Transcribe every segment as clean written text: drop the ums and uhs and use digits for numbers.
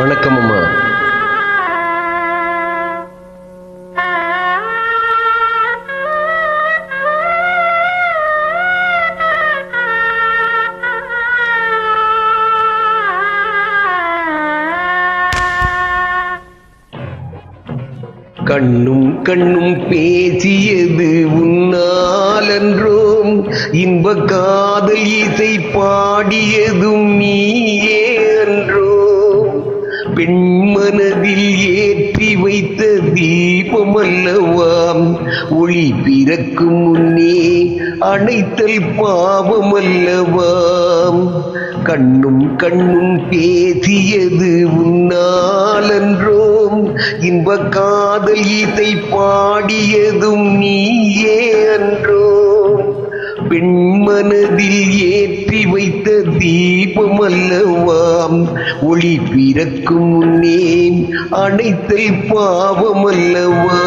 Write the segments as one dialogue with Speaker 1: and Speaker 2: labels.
Speaker 1: வணக்கம் அம்மா. கண்ணும் கண்ணும் பேசியது உன்னாலன்றோம், இன்ப காதல் இசை பாடியதும் நீயே அன்றோம். பெண்மனதில் ஏற்றி வைத்த தீபமல்லவாம், ஒளி பிறக்கும் முன்னே அணைத்தல் பாவமல்லவாம். கண்ணும் கண்ணும் பேசியது உன்னாலன்றோம், இன்ப காதல் இசை பாடியதும் நீயே அன்றோம். பெண்மனதில் ஏற்றி வைத்த தீபமல்லவாம், ஒளி பிறக்கும் முன்னே அணைத்தல் பாவமல்லவா.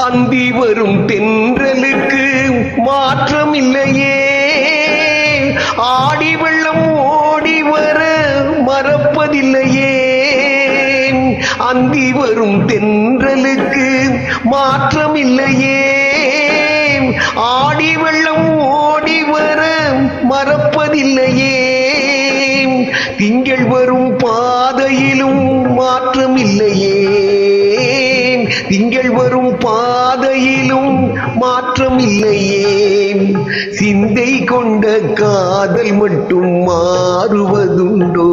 Speaker 1: அந்தி வரும் தென்றலுக்கு மாற்றம் இல்லையே, ஆடி வெள்ளம் ஓடி வர மறப்பதில்லையே. அந்தி வரும் தென்றலுக்கு மாற்றம் இல்லையே, ஆடி வெள்ளம் ஓடி வர மறப்பதில்லையே. திங்கள் வரும் பாதையிலும் மாற்றம் இல்லையே, திங்கள் வரும் பாதையிலும் மாற்றம் இல்லையே. சிந்தை கொண்ட காதல் மட்டும் மாறுவதுண்டோ,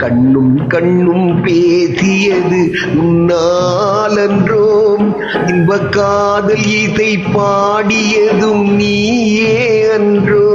Speaker 1: கண்ணும் கண்ணும் பேசியது உன்னாலன்றோம், இன்ப காதல் இசை பாடியதும் நீயே அன்றோ.